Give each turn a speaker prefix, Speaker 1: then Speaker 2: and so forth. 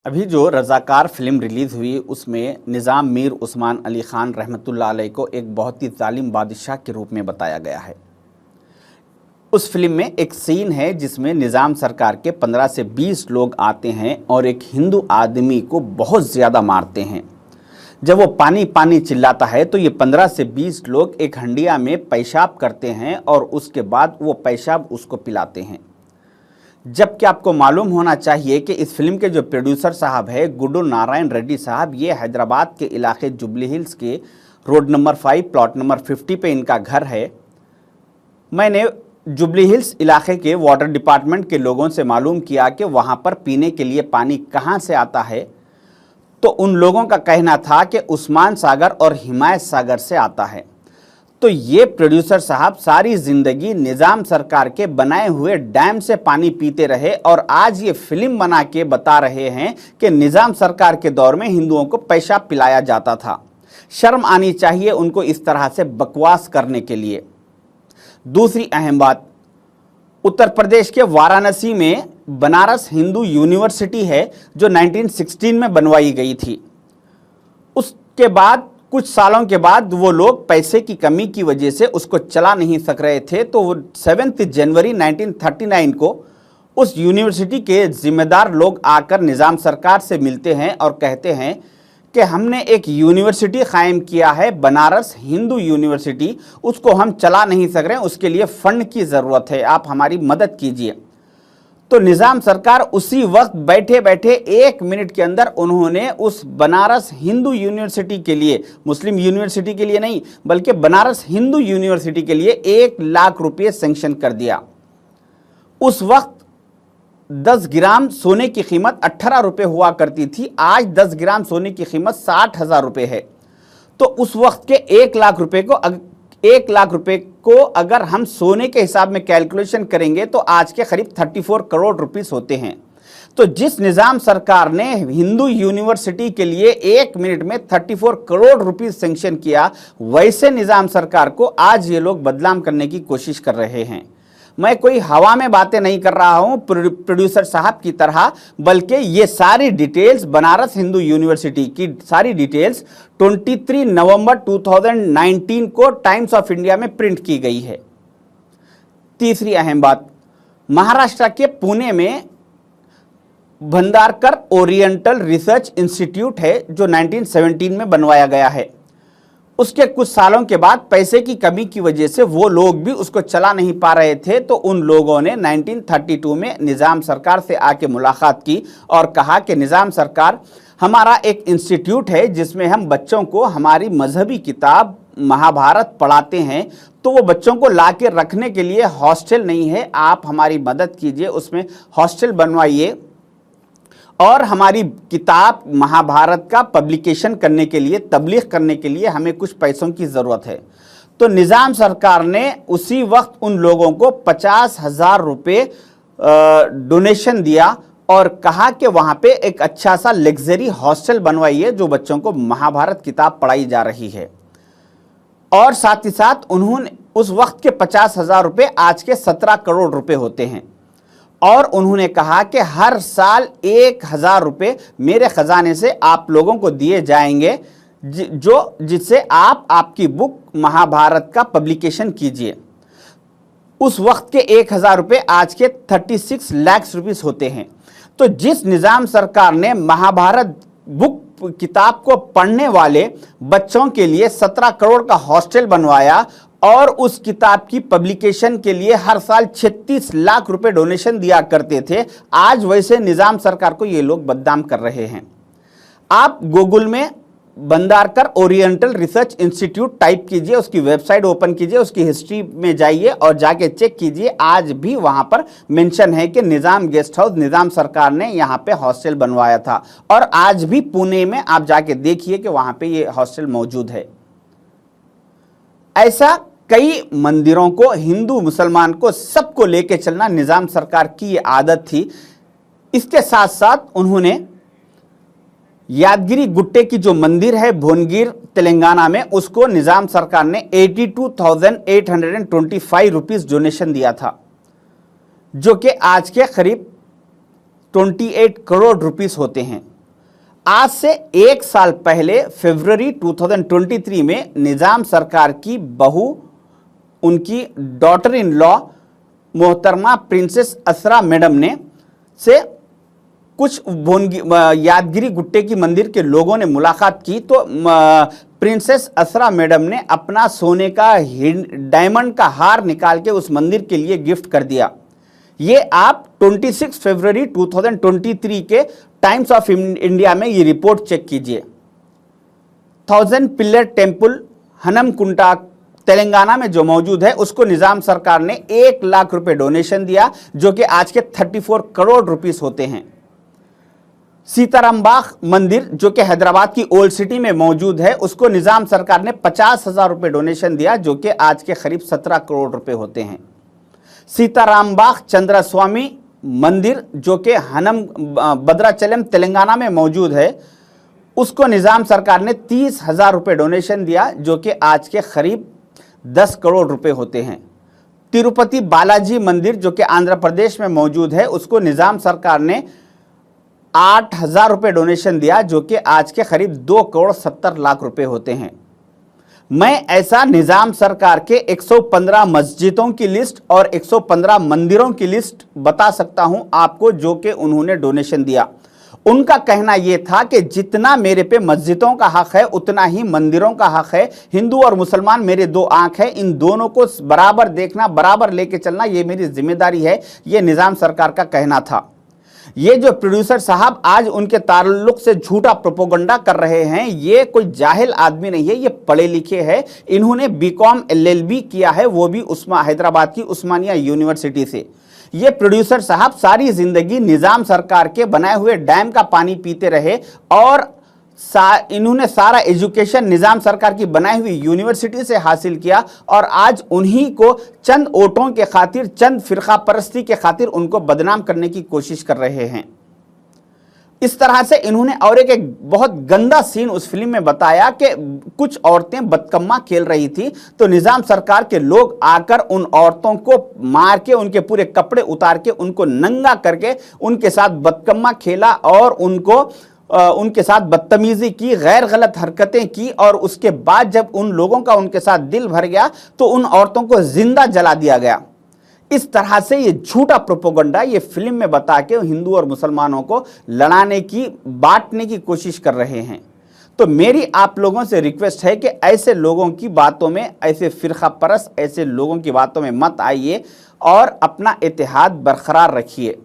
Speaker 1: अभी जो रज़ाकार film release हुई उसमें निज़ाम मीर उस्मान अली ख़ान रहमतुल्लाह अलैह को एक बहुत ही जालिम बादशाह के रूप में बताया गया है। उस फिल्म में एक सीन है जिसमें निज़ाम सरकार के 15 से 20 लोग आते हैं और एक हिंदू आदमी को बहुत ज़्यादा मारते हैं। जब वो पानी पानी चिल्लाता है तो ये 15 से 20 लोग एक हंडिया में पेशाब करते हैं और उसके बाद वो पेशाब उसको पिलाते हैं। जबकि आपको मालूम होना चाहिए कि इस फिल्म के जो प्रोड्यूसर साहब है गुड्डू नारायण रेड्डी साहब, ये हैदराबाद के इलाके जुबली हिल्स के रोड नंबर 5 प्लॉट नंबर 50 पे इनका घर है। मैंने जुबली हिल्स इलाके के वाटर डिपार्टमेंट के लोगों से मालूम किया कि वहाँ पर पीने के लिए पानी कहाँ से आता है, तो उन लोगों का कहना था कि उस्मान सागर और हिमायत सागर से आता है। तो ये प्रोड्यूसर साहब सारी जिंदगी निज़ाम सरकार के बनाए हुए डैम से पानी पीते रहे और आज ये फिल्म बना के बता रहे हैं कि निज़ाम सरकार के दौर में हिंदुओं को पेशाब पिलाया जाता था। शर्म आनी चाहिए उनको इस तरह से बकवास करने के लिए। दूसरी अहम बात, उत्तर प्रदेश के वाराणसी में बनारस हिंदू यूनिवर्सिटी है जो 1916 में बनवाई गई थी। उसके बाद कुछ सालों के बाद वो लोग पैसे की कमी की वजह से उसको चला नहीं सक रहे थे, तो वो 7 जनवरी 1939 को उस यूनिवर्सिटी के जिम्मेदार लोग आकर निज़ाम सरकार से मिलते हैं और कहते हैं कि हमने एक यूनिवर्सिटी कायम किया है बनारस हिंदू यूनिवर्सिटी, उसको हम चला नहीं सक रहे, उसके लिए फंड की ज़रूरत है, आप हमारी मदद कीजिए। तो निज़ाम सरकार उसी वक्त बैठे बैठे 1 मिनट के अंदर उन्होंने उस बनारस हिंदू यूनिवर्सिटी के लिए, मुस्लिम यूनिवर्सिटी के लिए नहीं बल्कि बनारस हिंदू यूनिवर्सिटी के लिए 1 लाख रुपये सैंक्शन कर दिया। उस वक्त 10 ग्राम सोने की कीमत 18 रुपये हुआ करती थी, आज 10 ग्राम सोने की कीमत 60,000 रुपये है। तो उस वक्त के 1 लाख रुपये को अगर हम सोने के हिसाब में कैलकुलेशन करेंगे तो आज के करीब 34 करोड़ रुपीस होते हैं। तो जिस निज़ाम सरकार ने हिंदू यूनिवर्सिटी के लिए 1 मिनट में 34 करोड़ रुपीस सैंक्शन किया, वैसे निज़ाम सरकार को आज ये लोग बदनाम करने की कोशिश कर रहे हैं। मैं कोई हवा में बातें नहीं कर रहा हूं प्रोड्यूसर साहब की तरह, बल्कि ये सारी डिटेल्स बनारस हिंदू यूनिवर्सिटी की सारी डिटेल्स 23 नवंबर 2019 को टाइम्स ऑफ इंडिया में प्रिंट की गई है। तीसरी अहम बात, महाराष्ट्र के पुणे में भंडारकर ओरिएंटल रिसर्च इंस्टीट्यूट है जो 1917 में बनवाया गया है। उसके कुछ सालों के बाद पैसे की कमी की वजह से वो लोग भी उसको चला नहीं पा रहे थे, तो उन लोगों ने 1932 में निज़ाम सरकार से आके मुलाकात की और कहा कि निज़ाम सरकार, हमारा एक इंस्टीट्यूट है जिसमें हम बच्चों को हमारी मजहबी किताब महाभारत पढ़ाते हैं, तो वो बच्चों को ला के रखने के लिए हॉस्टल नहीं है, आप हमारी मदद कीजिए, उसमें हॉस्टल बनवाइए और हमारी किताब महाभारत का पब्लिकेशन करने के लिए, तबलीग करने के लिए हमें कुछ पैसों की ज़रूरत है। तो निज़ाम सरकार ने उसी वक्त उन लोगों को 50,000 रुपये डोनेशन दिया और कहा कि वहाँ पे एक अच्छा सा लग्जरी हॉस्टल बनवाइए जो बच्चों को महाभारत किताब पढ़ाई जा रही है। और साथ ही साथ उन्होंने उस वक्त के 50,000 रुपये आज के 17 करोड़ रुपये होते हैं और उन्होंने कहा कि हर साल 1,000 रुपये मेरे ख़जाने से आप लोगों को दिए जाएंगे जिससे आप आपकी बुक महाभारत का पब्लिकेशन कीजिए। उस वक्त के 1,000 रुपये आज के 36 लाख रुपीस होते हैं। तो जिस निज़ाम सरकार ने महाभारत बुक किताब को पढ़ने वाले बच्चों के लिए 17 करोड़ का हॉस्टल बनवाया और उस किताब की पब्लिकेशन के लिए हर साल 36 लाख रुपए डोनेशन दिया करते थे, आज वैसे निज़ाम सरकार को ये लोग बदनाम कर रहे हैं। आप गूगल में Bhandarkar oriental research institute type कीजिए, उसकी वेबसाइट ओपन कीजिए, उसकी हिस्ट्री में जाइए और जाके चेक कीजिए, आज भी वहाँ पर मेंशन है कि निज़ाम गेस्ट हाउस निज़ाम सरकार ने यहाँ पे हॉस्टल बनवाया था और आज भी पुणे में आप जाके देखिए कि वहाँ पे ये हॉस्टल मौजूद है। ऐसा कई मंदिरों को, हिंदू मुसलमान को, सबको लेके चलना निज़ाम सरकार की ये आदत थी। इसके साथ साथ उन्होंने यादगिरी गुट्टे की जो मंदिर है भुवनगिर तेलंगाना में, उसको निज़ाम सरकार ने 82,825 रुपीस डोनेशन दिया था, जो कि आज के करीब 28 करोड़ रुपीस होते हैं। आज से 1 साल पहले फरवरी 2023 में निज़ाम सरकार की बहू, उनकी डॉटर इन लॉ मोहतरमा प्रिंसेस असरा मैडम ने से कुछ यादगिरी गुट्टे की मंदिर के लोगों ने मुलाकात की तो प्रिंसेस असरा मैडम ने अपना सोने का डायमंड का हार निकाल के उस मंदिर के लिए गिफ्ट कर दिया। ये आप 26 फरवरी 2023 के टाइम्स ऑफ इंडिया में ये रिपोर्ट चेक कीजिए। 1000 पिलर टेम्पल हनमकुंटा तेलंगाना में जो मौजूद है, उसको निजाम सरकार ने 1 लाख रुपए डोनेशन दिया, जो कि आज के 34 करोड़ रुपीस होते हैं। सीताराम बाग मंदिर जो कि हैदराबाद की ओल्ड सिटी में मौजूद है, उसको निजाम सरकार ने 50,000 रुपए डोनेशन दिया, जो कि आज के करीब 17 करोड़ रुपए होते हैं। सीताराम बाग चंद्रस्वामी मंदिर जो कि हनम भद्राचलम तेलंगाना में मौजूद है, उसको निजाम सरकार ने 30,000 रुपए डोनेशन दिया, जो कि आज के करीब 10 करोड़ रुपए होते हैं। तिरुपति बालाजी मंदिर जो कि आंध्र प्रदेश में मौजूद है, उसको निजाम सरकार ने 8,000 रुपए डोनेशन दिया, जो कि आज के करीब 2 करोड़ 70 लाख रुपए होते हैं। मैं ऐसा निजाम सरकार के 115 मस्जिदों की लिस्ट और 115 मंदिरों की लिस्ट बता सकता हूं आपको, जो कि उन्होंने डोनेशन दिया। उनका कहना यह था कि जितना मेरे पे मस्जिदों का हक है, उतना ही मंदिरों का हक है। हिंदू और मुसलमान मेरे 2 आंख है, इन दोनों को बराबर देखना, बराबर लेके चलना, ये मेरी जिम्मेदारी है। ये निजाम सरकार का कहना था। ये जो प्रोड्यूसर साहब आज उनके ताल्लुक से झूठा प्रोपोगंडा कर रहे हैं, ये कोई जाहिल आदमी नहीं है, ये पढ़े लिखे हैं। इन्होंने बीकॉम LLB किया है, वो भी हैदराबाद की उस्मानिया यूनिवर्सिटी से। ये प्रोड्यूसर साहब सारी जिंदगी निजाम सरकार के बनाए हुए डैम का पानी पीते रहे और इन्होंने सारा एजुकेशन निजाम सरकार की बनाई हुई यूनिवर्सिटी से हासिल किया, और आज उन्हीं को चंद वोटों के खातिर, चंद फिरका परस्ती के खातिर उनको बदनाम करने की कोशिश कर रहे हैं। इस तरह से इन्होंने और एक बहुत गंदा सीन उस फिल्म में बताया कि कुछ औरतें बदकम्मा खेल रही थी, तो निजाम सरकार के लोग आकर उन औरतों को मार के, उनके पूरे कपड़े उतार के, उनको नंगा करके उनके साथ बदकम्मा खेला और उनके साथ बदतमीजी की, गैर गलत हरकतें की, और उसके बाद जब उन लोगों का उनके साथ दिल भर गया तो उन औरतों को जिंदा जला दिया गया। इस तरह से ये झूठा प्रोपोगंडा ये फिल्म में बता के हिंदू और मुसलमानों को लड़ाने की, बांटने की कोशिश कर रहे हैं। तो मेरी आप लोगों से रिक्वेस्ट है कि ऐसे लोगों की बातों में, ऐसे फिरका परस्त ऐसे लोगों की बातों में मत आइए और अपना इत्तेहाद बरकरार रखिए।